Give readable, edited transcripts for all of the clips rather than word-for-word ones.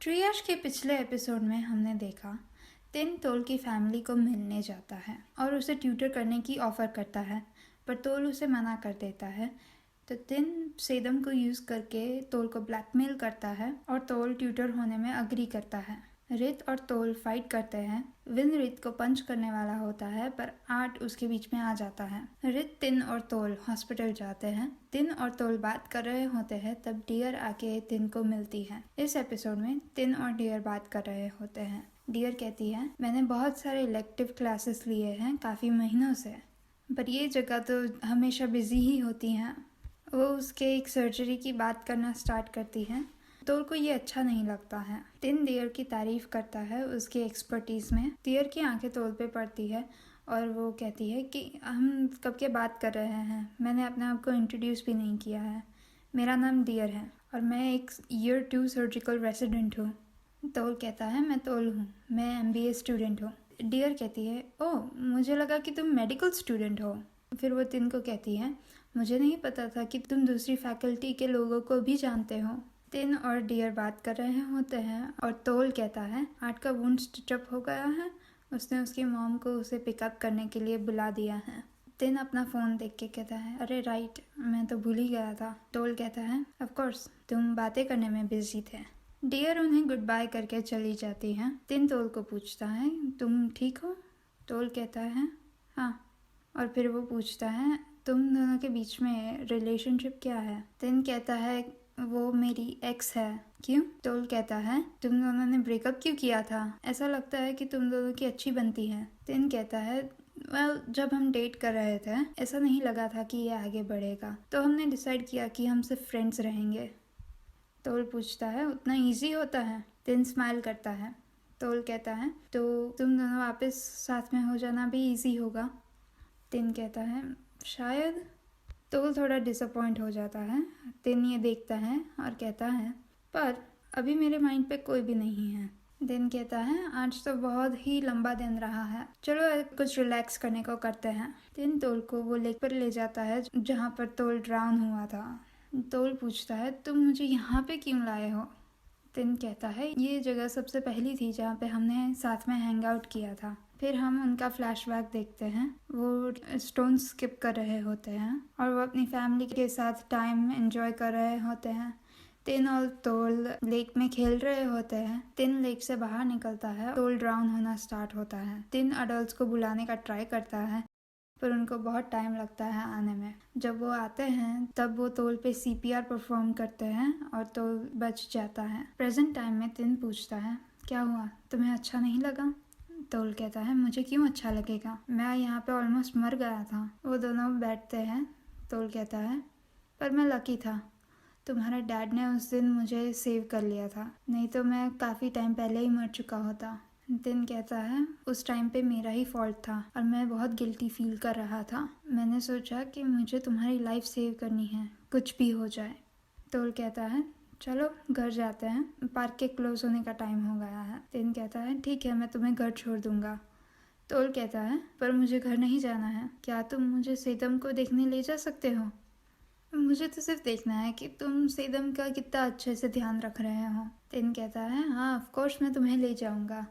ट्रियाश के पिछले एपिसोड में हमने देखा तिन तोल की फैमिली को मिलने जाता है और उसे ट्यूटर करने की ऑफ़र करता है, पर तोल उसे मना कर देता है। तो तिन सेदम को यूज़ करके तोल को ब्लैकमेल करता है और तोल ट्यूटर होने में अग्री करता है। रित और तोल फाइट करते हैं। विन रित को पंच करने वाला होता है, पर आर्ट उसके बीच में आ जाता है। रित, तिन और तोल हॉस्पिटल जाते हैं। तिन और तोल बात कर रहे होते हैं, तब डियर आके तिन को मिलती है। इस एपिसोड में तिन और डियर बात कर रहे होते हैं। डियर कहती है, मैंने बहुत सारे इलेक्टिव क्लासेस लिए हैं काफ़ी महीनों से, पर ये जगह तो हमेशा बिजी ही होती हैं। वो उसके एक सर्जरी की बात करना स्टार्ट करती है। तोल को ये अच्छा नहीं लगता है। तिन डियर की तारीफ करता है उसकी एक्सपर्टीज़ में। डियर की आंखें तोल पे पड़ती है और वो कहती है कि हम कब के बात कर रहे हैं, मैंने अपने आप को इंट्रोड्यूस भी नहीं किया है। मेरा नाम डियर है और मैं एक ईयर 2 सर्जिकल रेसिडेंट हूँ। तोल कहता है, मैं तोल हूँ, मैं MBA स्टूडेंट हूँ। डियर कहती है, ओह मुझे लगा कि तुम मेडिकल स्टूडेंट हो। फिर वो तिन को कहती है, मुझे नहीं पता था कि तुम दूसरी फैकल्टी के लोगों को भी जानते हो। तिन और डियर बात कर रहे होते हैं और तोल कहता है, आर्ट का वुंड स्टिच अप हो गया है, उसने उसकी मॉम को उसे पिकअप करने के लिए बुला दिया है। तिन अपना फ़ोन देख के कहता है, अरे राइट, मैं तो भूल ही गया था। तोल कहता है, ऑफ कोर्स तुम बातें करने में बिजी थे। डियर उन्हें गुड बाय करके चली जाती है। तिन तोल को पूछता है, तुम ठीक हो? तोल कहता है, हाँ। और फिर वो पूछता है, तुम दोनों के बीच में रिलेशनशिप क्या है? तिन कहता है, वो मेरी एक्स है। क्यों? तोल कहता है, तुम दोनों ने ब्रेकअप क्यों किया था? ऐसा लगता है कि तुम दोनों की अच्छी बनती है। तिन कहता है, वेल जब हम डेट कर रहे थे ऐसा नहीं लगा था कि ये आगे बढ़ेगा, तो हमने डिसाइड किया कि हम सिर्फ फ्रेंड्स रहेंगे। तोल पूछता है, उतना इजी होता है? तिन स्माइल करता है। तोल कहता है, तो तुम दोनों वापस साथ में हो जाना भी इजी होगा? तिन कहता है, शायद। तोल थोड़ा डिसअपॉइंट हो जाता है। तिन ये देखता है और कहता है, पर अभी मेरे माइंड पे कोई भी नहीं है। दिन कहता है, आज तो बहुत ही लंबा दिन रहा है, चलो कुछ रिलैक्स करने को करते हैं। तिन तोल को वो लेक पर ले जाता है जहाँ पर तोल ड्राउन हुआ था। तोल पूछता है, तुम मुझे यहाँ पे क्यों लाए हो? तिन कहता है, ये जगह सबसे पहली थी जहाँ पे हमने साथ में हैंग आउट किया था। फिर हम उनका फ्लैशबैक देखते हैं। वो स्टोन स्किप कर रहे होते हैं और वो अपनी फैमिली के साथ टाइम एंजॉय कर रहे होते हैं। तिन और तोल लेक में खेल रहे होते हैं। तिन लेक से बाहर निकलता है, तोल ड्राउन होना स्टार्ट होता है। तिन अडल्ट्स को बुलाने का ट्राई करता है, पर उनको बहुत टाइम लगता है आने में। जब वो आते हैं तब वो तोल पे CPR परफॉर्म करते हैं और तोल बच जाता है। प्रेजेंट टाइम में तिन पूछता है, क्या हुआ, तुम्हें अच्छा नहीं लगा? तोल कहता है, मुझे क्यों अच्छा लगेगा, मैं यहाँ पे ऑलमोस्ट मर गया था। वो दोनों बैठते हैं। तोल कहता है, पर मैं लकी था, तुम्हारे डैड ने उस दिन मुझे सेव कर लिया था, नहीं तो मैं काफ़ी टाइम पहले ही मर चुका होता। दिन कहता है, उस टाइम पे मेरा ही फॉल्ट था और मैं बहुत गिल्टी फील कर रहा था। मैंने सोचा कि मुझे तुम्हारी लाइफ सेव करनी है, कुछ भी हो जाए। तोल कहता है, चलो घर जाते हैं, पार्क के क्लोज होने का टाइम हो गया है। दिन कहता है, ठीक है, मैं तुम्हें घर छोड़ दूंगा। तोल कहता है, पर मुझे घर नहीं जाना है, क्या तुम मुझे सेदम को देखने ले जा सकते हो? मुझे तो सिर्फ देखना है कि तुम सेदम का कितना अच्छे से ध्यान रख रहे हो। दिन कहता है, हाँ ऑफ कोर्स मैं तुम्हें ले जाऊंगा,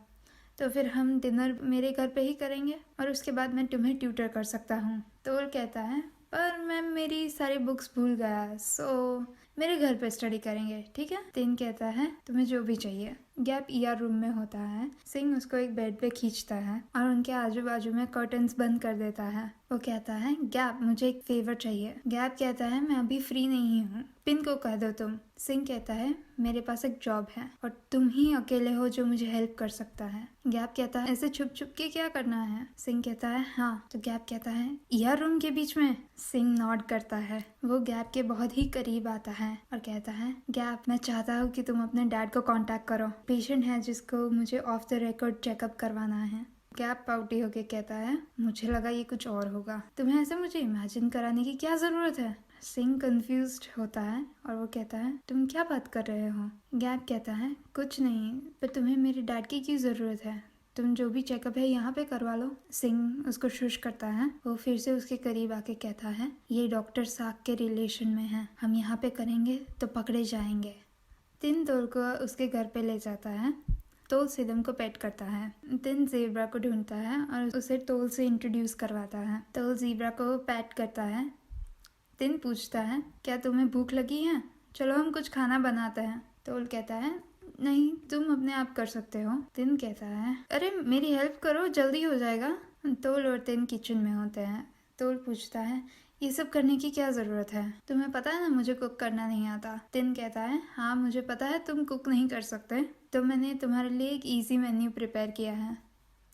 तो फिर हम डिनर मेरे घर पे ही करेंगे और उसके बाद मैं तुम्हें ट्यूटर कर सकता हूँ। तोल कहता है, पर मैं मेरी सारी बुक्स भूल गया, सो मेरे घर पे स्टडी करेंगे, ठीक है? तिन कहता है, तुम्हें जो भी चाहिए। गैप ER रूम में होता है। सिंह उसको एक बेड पे खींचता है और उनके आजू बाजू में कर्टन्स बंद कर देता है। वो कहता है, गैप मुझे एक फेवर चाहिए। गैप कहता है, मैं अभी फ्री नहीं हूँ, पिन को कह दो तुम। सिंह कहता है, मेरे पास एक जॉब है और तुम ही अकेले हो जो मुझे हेल्प कर सकता है। गैप कहता है, ऐसे छुप छुप के क्या करना है? सिंह कहता है, हाँ। तो गैप कहता है, ER रूम के बीच में? सिंह नॉड करता है। वो गैप के बहुत ही करीब आता है और कहता है, गैप मैं चाहता हूँ कि तुम अपने डैड को कांटेक्ट करो, पेशेंट है जिसको मुझे ऑफ द रिकॉर्ड चेकअप करवाना है। गैप पाउटी होके कहता है, मुझे लगा ये कुछ और होगा, तुम्हें ऐसे मुझे इमेजिन कराने की क्या जरूरत है? सिंह कंफ्यूज्ड होता है और वो कहता है, तुम क्या बात कर रहे हो? गैप कहता है, कुछ नहीं, पर तुम्हें मेरे डैड की क्यों ज़रूरत है? तुम जो भी चेकअप है यहाँ पे करवा लो। सिंह उसको शुश करता है। वो फिर से उसके करीब आके कहता है, ये डॉक्टर साक के रिलेशन में है, हम यहाँ पे करेंगे तो पकड़े जाएंगे। तिन तोल को उसके घर पे ले जाता है। तोल सिदम को पेट करता है। तिन ज़ेब्रा को ढूंढता है और उसे तोल से इंट्रोड्यूस करवाता है। तोल ज़ेब्रा को पेट करता है। तिन पूछता है, क्या तुम्हें भूख लगी है? चलो हम कुछ खाना बनाते हैं। तोल कहता है, नहीं, तुम अपने आप कर सकते हो। तिन कहता है, अरे मेरी हेल्प करो, जल्दी हो जाएगा। तोल और तिन किचन में होते हैं। तोल पूछता है, ये सब करने की क्या ज़रूरत है? तुम्हें पता है ना मुझे कुक करना नहीं आता। तिन कहता है, हाँ मुझे पता है तुम कुक नहीं कर सकते, तो मैंने तुम्हारे लिए एक इजी मेन्यू प्रिपेयर किया है।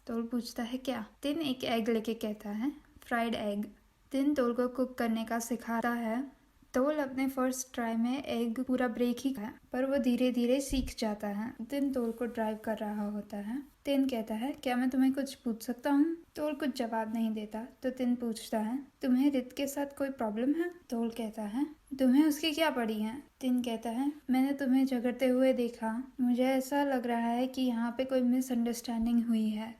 तोल पूछता है, क्या? तिन एक एग लेके कहता है, फ्राइड एग। तिन तोल को कुक करने का सिखाता है। तोल अपने फर्स्ट ट्राई में एग पूरा ब्रेक ही है, पर वो धीरे धीरे सीख जाता है। तिन तोल को ड्राइव कर रहा होता है। तिन कहता है, क्या मैं तुम्हें कुछ पूछ सकता हूँ? तोल कुछ जवाब नहीं देता तो तिन पूछता है, तुम्हें रित के साथ कोई प्रॉब्लम है? तोल कहता है, तुम्हें उसकी क्या पड़ी है? तिन कहता है, मैंने तुम्हें झगड़ते हुए देखा, मुझे ऐसा लग रहा है कि यहाँ पे कोई मिसअंडरस्टैंडिंग हुई है।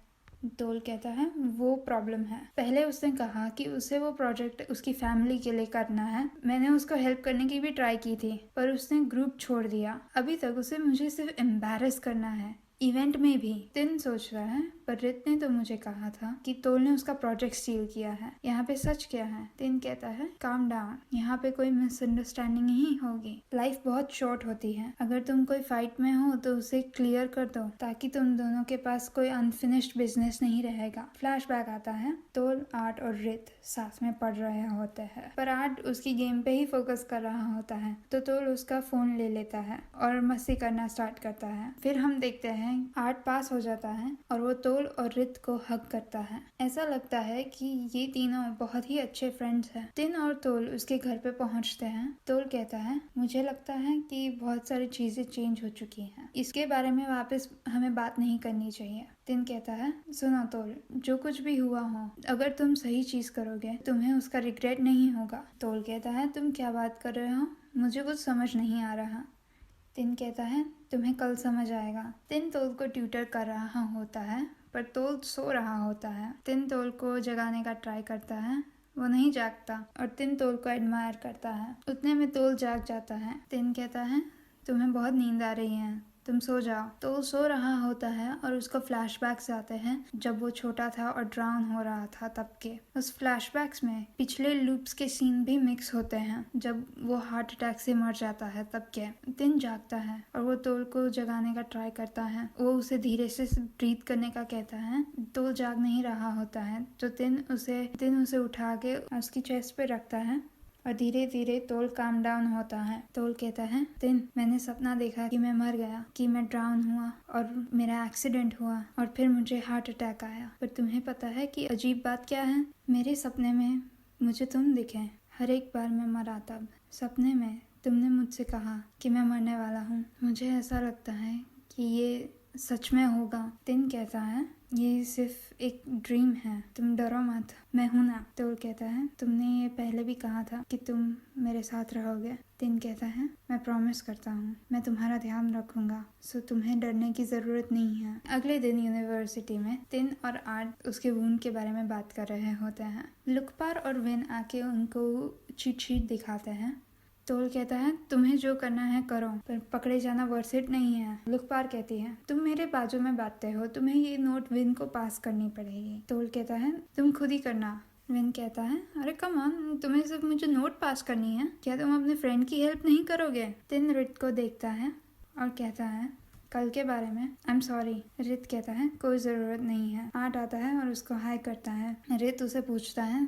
तोल कहता है, वो प्रॉब्लम है। पहले उसने कहा कि उसे वो प्रोजेक्ट उसकी फैमिली के लिए करना है। मैंने उसको हेल्प करने की भी ट्राई की थी, पर उसने ग्रुप छोड़ दिया। अभी तक उसे मुझे सिर्फ एम्बैरेस करना है, इवेंट में भी। तिन सोच रहा है, पर रित ने तो मुझे कहा था कि तोल ने उसका प्रोजेक्ट स्टील किया है। यहाँ पे सच क्या है? तिन कहता है, काम डाउन, यहाँ पे कोई मिसअंडरस्टैंडिंग ही होगी। लाइफ बहुत शॉर्ट होती है, अगर तुम कोई फाइट में हो तो उसे क्लियर कर दो, ताकि तुम दोनों के पास कोई अनफिनिश्ड बिजनेस नहीं रहेगा। फ्लैशबैक आता है। तोल, आर्ट और रित साथ में पढ़ रहे होते हैं, पर आर्ट उसकी गेम पे ही फोकस कर रहा होता है, तो तोल उसका फोन ले लेता है और मस्ती करना स्टार्ट करता है। फिर हम देखते हैं आर्ट पास हो जाता है और वो तोल और रित को हग करता है। ऐसा लगता है कि ये तीनों बहुत ही अच्छे फ्रेंड्स हैं। तिन और तोल उसके घर पे पहुंचते हैं। तोल कहता है, मुझे लगता है कि बहुत सारी चीजें चेंज हो चुकी हैं, इसके बारे में वापस हमें बात नहीं करनी चाहिए। तिन कहता है, सुनो तोल, जो कुछ भी हुआ हो, अगर तुम सही चीज करोगे तुम्हें उसका रिग्रेट नहीं होगा। तोल कहता है, तुम क्या बात कर रहे हो? मुझे कुछ समझ नहीं आ रहा। तिन कहता है, तुम्हें कल समझ आएगा। तिन तोल को ट्यूटर कर रहा होता है, पर तोल सो रहा होता है। तिन तोल को जगाने का ट्राई करता है, वो नहीं जागता और तिन तोल को एडमायर करता है। उतने में तोल जाग जाता है। तिन कहता है, तुम्हें बहुत नींद आ रही है, तुम सो जाओ। तोल सो रहा होता है और उसको फ्लैशबैक्स आते हैं जब वो छोटा था और ड्राउन हो रहा था तब के। उस फ्लैशबैक्स में पिछले लूप्स के सीन भी मिक्स होते हैं, जब वो हार्ट अटैक से मर जाता है तब के। तिन जागता है और वो तोल को जगाने का ट्राई करता है। वो उसे धीरे से ब्रीथ करने का कहता है। तोल जाग नहीं रहा होता है तो तिन उसे उठा के उसकी चेस्ट पे रखता है और धीरे धीरे तोल काम डाउन होता है। तोल कहता है, तिन, मैंने सपना देखा कि मैं मर गया, कि मैं ड्राउन हुआ और मेरा एक्सीडेंट हुआ और फिर मुझे हार्ट अटैक आया। पर तुम्हें पता है कि अजीब बात क्या है? मेरे सपने में मुझे तुम दिखे। हर एक बार मैं मरा तब सपने में तुमने मुझसे कहा कि मैं मरने वाला हूँ। मुझे ऐसा लगता है कि ये सच में होगा। तिन कहता है, ये सिर्फ एक ड्रीम है, तुम डरो मत, मैं हूं ना। तोल कहता है, तुमने ये पहले भी कहा था कि तुम मेरे साथ रहोगे। तिन कहता है, मैं प्रॉमिस करता हूँ, मैं तुम्हारा ध्यान रखूंगा, सो तुम्हें डरने की जरूरत नहीं है। अगले दिन यूनिवर्सिटी में तिन और आर्ट उसके वूंड के बारे में बात कर रहे होते हैं। लुकपार और विन आके उनको चीट शीट दिखाते हैं। तोल कहता है, तुम्हें जो करना है करो, पर पकड़े जाना वर्थ इट नहीं है। लुकपार कहती है, तुम मेरे बाजू में बैठते हो, तुम्हें ये नोट विन को पास करनी पड़ेगी। तोल कहता है, तुम खुद ही करना। विन कहता है, अरे कम ऑन, तुम्हें सिर्फ मुझे नोट पास करनी है, क्या तुम अपने फ्रेंड की हेल्प नहीं करोगे? तिन रित को देखता है और कहता है, कल के बारे में आई एम सॉरी। रित कहता है, कोई ज़रूरत नहीं है। आर्ट आता है और उसको हाई करता है। रित उसे पूछता है,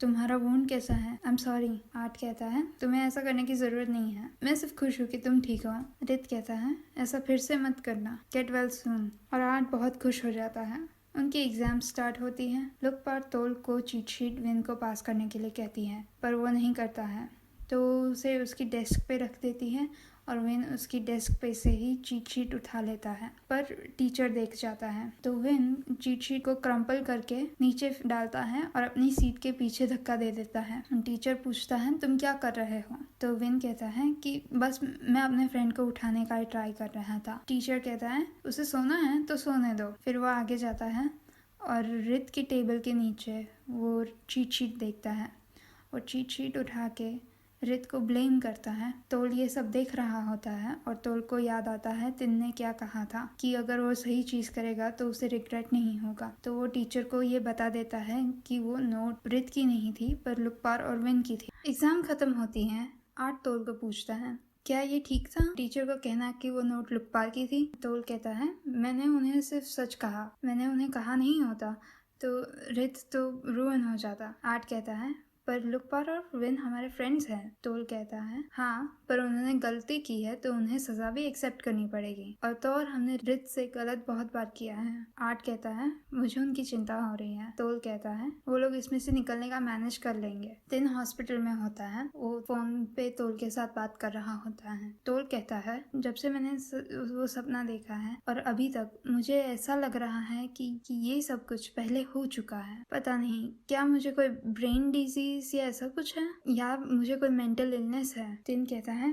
तुम्हारा वुंड कैसा है? I am sorry. आर्ट कहता है, तुम्हें ऐसा करने की जरूरत नहीं है, मैं सिर्फ खुश हूँ कि तुम ठीक हो। रित कहता है, ऐसा फिर से मत करना, गेट वेल सून। और आर्ट बहुत खुश हो जाता है। उनकी एग्जाम स्टार्ट होती है। लुकपार तोल को चीट शीट विन को पास करने के लिए कहती है, पर वो नहीं करता है, तो उसे उसकी डेस्क पे रख देती है और विन उसकी डेस्क पे से ही चीट शीट उठा लेता है, पर टीचर देख जाता है तो विन चीट शीट को क्रम्पल करके नीचे डालता है और अपनी सीट के पीछे धक्का दे देता है। टीचर पूछता है, तुम क्या कर रहे हो? तो विन कहता है कि बस मैं अपने फ्रेंड को उठाने का ट्राई कर रहा था। टीचर कहता है, उसे सोना है तो सोने दो। फिर वो आगे जाता है और रित की टेबल के नीचे वो चीट शीट देखता है और चीट शीट उठा के रित को ब्लेम करता है। तोल ये सब देख रहा होता है और तोल को याद आता है तिन ने क्या कहा था कि अगर वो सही चीज करेगा तो उसे रिग्रेट नहीं होगा। तो वो टीचर को ये बता देता है कि वो नोट रित की नहीं थी पर लुकपार और विन की थी। एग्जाम खत्म होती है। आर्ट तोल को पूछता है क्या ये ठीक था टीचर को कहना कि वो नोट लुकपार की थी। तोल कहता है मैंने उन्हें सिर्फ सच कहा, मैंने उन्हें कहा नहीं होता तो रित तो रुइन हो जाता। आर्ट कहता है पर लुकपार और विन हमारे फ्रेंड्स हैं। तोल कहता है हाँ पर उन्होंने गलती की है तो उन्हें सजा भी एक्सेप्ट करनी पड़ेगी और तो और हमने रित से गलत बहुत बार किया है। आर्ट कहता है मुझे उनकी चिंता हो रही है। तोल कहता है वो लोग इसमें से निकलने का मैनेज कर लेंगे। तिन हॉस्पिटल में होता है, वो फोन पे तोल के साथ बात कर रहा होता है। तोल कहता है जब से मैंने वो सपना देखा है और अभी तक मुझे ऐसा लग रहा है कि ये सब कुछ पहले हो चुका है। पता नहीं क्या मुझे कोई ब्रेन डिजीज या ऐसा कुछ है या मुझे कोई मेंटल इलनेस है। तिन कहता है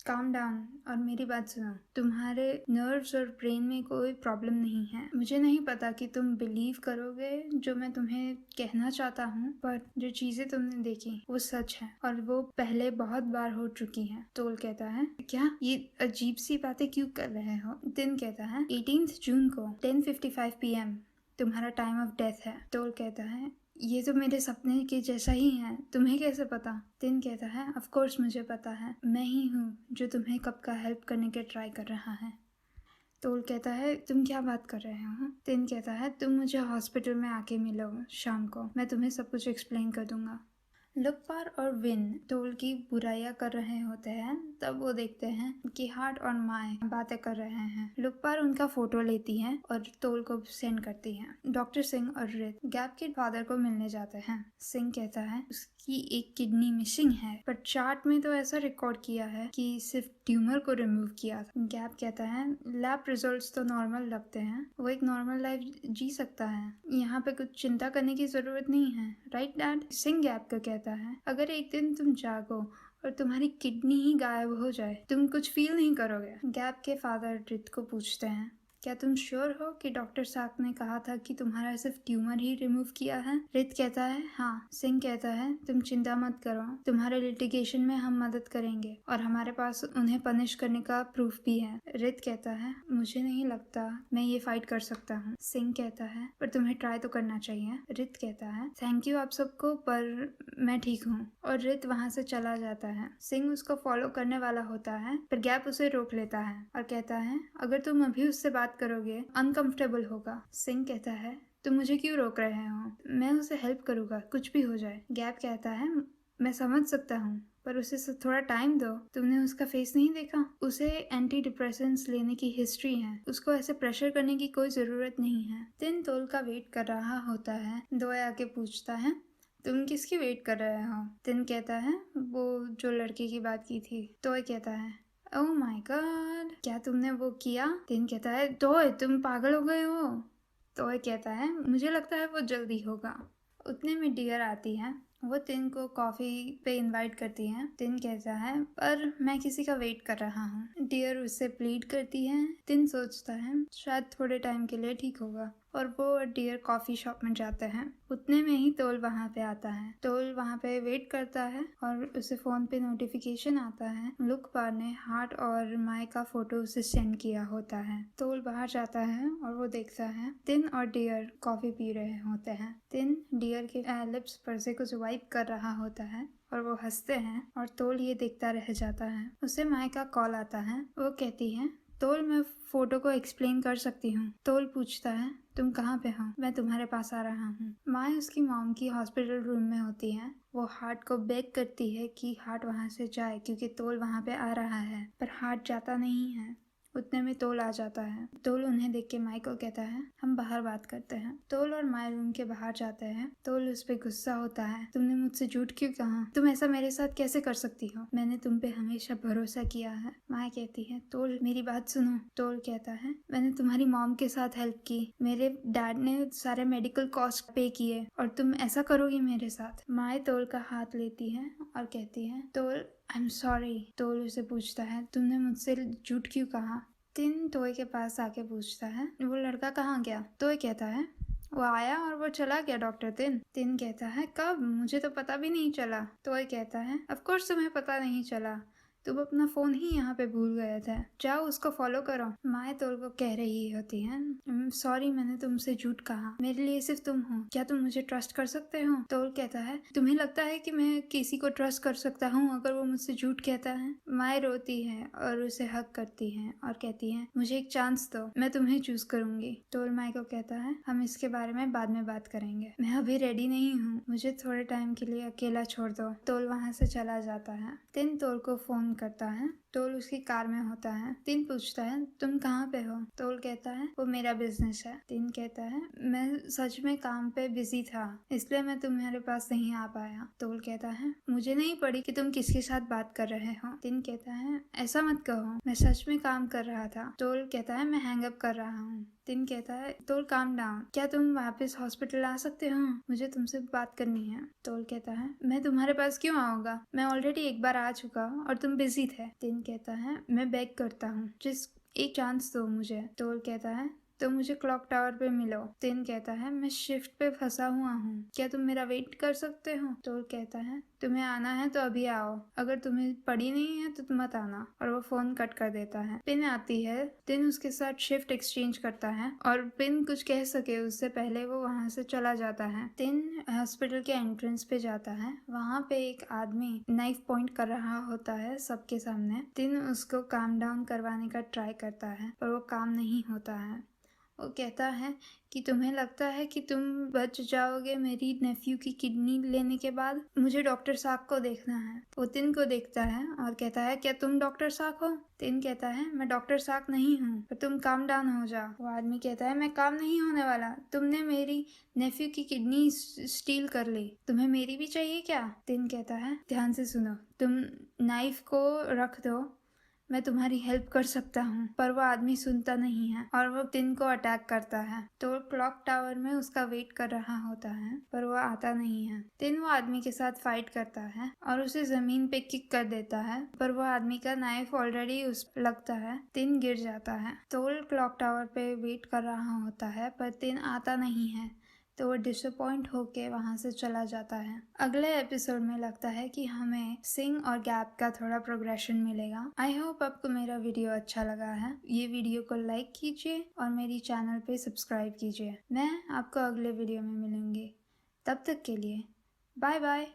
काम डाउन और मेरी बात सुनो, तुम्हारे नर्व्स और ब्रेन में कोई प्रॉब्लम नहीं है। मुझे नहीं पता कि तुम बिलीव करोगे जो मैं तुम्हें कहना चाहता हूँ पर जो चीजें तुमने देखी वो सच है और वो पहले बहुत बार हो चुकी हैं। तोल कहता है क्या ये अजीब सी बातें क्यों कर रहे हो। तिन कहता है 18 जून को 10:55 PM तुम्हारा टाइम ऑफ डेथ है। तोल कहता है ये तो मेरे सपने के जैसा ही है, तुम्हें कैसे पता। तिन कहता है ऑफ कोर्स मुझे पता है, मैं ही हूँ जो तुम्हें कब का हेल्प करने के ट्राई कर रहा है। तोल कहता है तुम क्या बात कर रहे हो। तिन कहता है तुम मुझे हॉस्पिटल में आके मिलो शाम को, मैं तुम्हें सब कुछ एक्सप्लेन कर दूंगा। लुकपार और विन तोल की बुराइयां कर रहे होते हैं, तब वो देखते हैं कि हार्ट और माय बातें कर रहे हैं। लुकपार उनका फोटो लेती है और तोल को सेंड करती है। डॉक्टर सिंह और रित गैप के फादर को मिलने जाते हैं। सिंह कहता है उसकी एक किडनी मिसिंग है पर चार्ट में तो ऐसा रिकॉर्ड किया है कि सिर्फ ट्यूमर को रिमूव किया था। गैप कहता है लैब रिजल्ट्स तो नॉर्मल लगते हैं, वो एक नॉर्मल लाइफ जी सकता है, यहाँ पे कुछ चिंता करने की जरूरत नहीं है, राइट डैड। सिंह गैप को कहता है अगर एक दिन तुम जागो और तुम्हारी किडनी ही गायब हो जाए तुम कुछ फील नहीं करोगे। गैप के फादर रित को पूछते हैं क्या तुम श्योर हो कि डॉक्टर साक ने कहा था कि तुम्हारा सिर्फ ट्यूमर ही रिमूव किया है। रित कहता है हाँ। सिंह कहता है तुम चिंता मत करो, तुम्हारे लिटिगेशन में हम मदद करेंगे और हमारे पास उन्हें पनिश करने का प्रूफ भी है। रित कहता है मुझे नहीं लगता मैं ये फाइट कर सकता हूँ। सिंह कहता है पर तुम्हें ट्राई तो करना चाहिए। रित कहता है थैंक यू आप सबको पर मैं ठीक हूँ और रित वहाँ से चला जाता है। सिंह उसको फॉलो करने वाला होता है पर गैप उसे रोक लेता है और कहता है अगर तुम अभी उससे बात करोगे अनकंफर्टेबल होगा। सिंह कहता है तुम मुझे क्यों रोक रहे हो, मैं उसे हेल्प करूंगा कुछ भी हो जाए। गैप कहता है मैं समझ सकता हूँ पर उसे थोड़ा टाइम दो, तुमने उसका फेस नहीं देखा, उसे एंटी डिप्रेसेंट्स लेने की हिस्ट्री है, उसको ऐसे प्रेशर करने की कोई जरूरत नहीं है। तिन तोल का वेट कर रहा होता है। दोय आके पूछता है तुम किसकी वेट कर रहे हो। तिन कहता है वो जो लड़के की बात की थी। दोय कहता है ओह माय गॉड क्या तुमने वो किया। तिन कहता है दोय तुम पागल हो गए हो। दोय कहता है मुझे लगता है वो जल्दी होगा। उतने में डियर आती है, वो तिन को कॉफी पे इनवाइट करती है। तिन कहता है पर मैं किसी का वेट कर रहा हूँ। डियर उससे प्लीड करती है। तिन सोचता है शायद थोड़े टाइम के लिए ठीक होगा और वो और डियर कॉफी शॉप में जाते हैं। उतने में ही तोल वहाँ पे आता है। तोल वहाँ पे वेट करता है और उसे फोन पे नोटिफिकेशन आता है लुकपार ने हार्ट और माय का फोटो उसे सेंड किया होता है। तोल बाहर जाता है और वो देखता है तिन और डियर कॉफी पी रहे होते हैं। तिन डियर के लिप्स पर से कुछ वाइप कर रहा होता है और वो हंसते हैं और तोल ये देखता रह जाता है। उसे माय का कॉल आता है। वो कहती है तोल मैं फोटो को एक्सप्लेन कर सकती हूँ। तोल पूछता है तुम कहाँ पे हो, मैं तुम्हारे पास आ रहा हूँ। माय उसकी मॉम की हॉस्पिटल रूम में होती है। वो हार्ट को बेग करती है कि हार्ट वहाँ से जाए क्योंकि तोल वहाँ पे आ रहा है पर हार्ट जाता नहीं है। उतने में तोल आ जाता है। तोल उन्हें देख के माय को कहता है हम बाहर बात करते हैं। तोल और माय रूम के बाहर जाते हैं। तोल उस पे गुस्सा होता है तुमने मुझसे झूठ क्यों कहा, तुम ऐसा मेरे साथ कैसे कर सकती हो, मैंने तुम पे हमेशा भरोसा किया है। माय कहती है तोल मेरी बात सुनो। तोल कहता है मैंने तुम्हारी मॉम के साथ हेल्प की, मेरे डैड ने सारे मेडिकल कॉस्ट पे किए और तुम ऐसा करोगी मेरे साथ। माय तोल का हाथ लेती है और कहती है तोल आई एम सॉरी। तोल उसे पूछता है तुमने मुझसे झूठ क्यों कहा। तिन तोय के पास आके पूछता है वो लड़का कहाँ गया। तोय कहता है वो आया और वो चला गया डॉक्टर तिन। तिन कहता है कब, मुझे तो पता भी नहीं चला। तो वही कहता है ऑफ कोर्स तुम्हें पता नहीं चला, तुम अपना फोन ही यहाँ पे भूल गए थे, जाओ उसको फॉलो करो। माए तोल को कह रही होती है सॉरी मैंने तुमसे झूठ कहा, मेरे लिए सिर्फ तुम हो, क्या तुम मुझे ट्रस्ट कर सकते हो। तोल कहता है तुम्हें लगता है कि मैं किसी को ट्रस्ट कर सकता हूँ अगर वो मुझसे झूठ कहता है। माए रोती है और उसे हक करती है और कहती है मुझे एक चांस दो, मैं तुम्हें चूज करूंगी। तोल माए को कहता है हम इसके बारे में बाद में बात करेंगे, मैं अभी रेडी नहीं हूँ, मुझे थोड़े टाइम के लिए अकेला छोड़ दो। तोल वहाँ से चला जाता है। तिन तोल को फोन करता है। तोल उसकी कार में होता है। तिन पूछता है तुम कहाँ पे हो। तोल कहता है वो मेरा बिजनेस है। तिन कहता है मैं सच में काम पे बिजी था इसलिए मैं तुम्हारे पास नहीं आ पाया। तोल कहता है मुझे नहीं पड़ी कि तुम किसके साथ बात कर रहे हो। तिन कहता है ऐसा मत कहो, मैं सच में काम कर रहा था। तोल कहता है मैं हैंग अप कर रहा हूँ। तिन कहता है तोल काम डाउन, क्या तुम वापस हॉस्पिटल आ सकते हो, मुझे तुमसे बात करनी है। तोल कहता है मैं तुम्हारे पास क्यों आऊंगा, मैं ऑलरेडी एक बार आ चुका और तुम बिजी थे। तिन कहता है मैं बेग करता हूँ जिस एक चांस दो मुझे। तोल कहता है तो मुझे क्लॉक टावर पे मिलो। तिन कहता है मैं शिफ्ट पे फंसा हुआ हूँ, क्या तुम मेरा वेट कर सकते हो। तोल कहता है तुम्हें आना है तो अभी आओ, अगर तुम्हें पड़ी नहीं है तो तुम मत आना। और वो फोन कट कर देता है। पिन आती है। तिन उसके साथ शिफ्ट एक्सचेंज करता है और पिन कुछ कह सके उससे पहले वो वहाँ से चला जाता है। तिन हॉस्पिटल के एंट्रेंस पे जाता है। वहाँ पे एक आदमी नाइफ पॉइंट कर रहा होता है सबके सामने। तिन उसको काम डाउन करवाने का ट्राई करता है पर वो काम नहीं होता है। वो कहता है कि तुम्हें लगता है कि तुम बच जाओगे मेरी नेफ्यू की किडनी लेने के बाद, मुझे डॉक्टर साक को देखना है। वो तिन को देखता है और कहता है क्या तुम डॉक्टर साक हो। तिन कहता है मैं डॉक्टर साक नहीं हूँ पर तुम काम डाउन हो जाओ। वो आदमी कहता है मैं काम नहीं होने वाला, तुमने मेरी नेफ्यू की किडनी स्टील कर ली, तुम्हें मेरी भी चाहिए क्या। तिन कहता है ध्यान से सुनो, तुम नाइफ को रख दो, मैं तुम्हारी हेल्प कर सकता हूँ। पर वो आदमी सुनता नहीं है और वो तिन को अटैक करता है। तो वो क्लॉक टावर में उसका वेट कर रहा होता है पर वो आता नहीं है। तिन वो आदमी के साथ फाइट करता है और उसे जमीन पे किक कर देता है पर वो आदमी का नाइफ ऑलरेडी उस पे लगता है। तिन गिर जाता है। तो वो क्लॉक टावर पे वेट कर रहा होता है पर तिन आता नहीं है तो वो डिसअपॉइंट होके वहाँ से चला जाता है। अगले एपिसोड में लगता है कि हमें सिंग और गैप का थोड़ा प्रोग्रेशन मिलेगा। आई होप आपको मेरा वीडियो अच्छा लगा है। ये वीडियो को लाइक कीजिए और मेरी चैनल पे सब्सक्राइब कीजिए। मैं आपको अगले वीडियो में मिलूंगी, तब तक के लिए बाय बाय।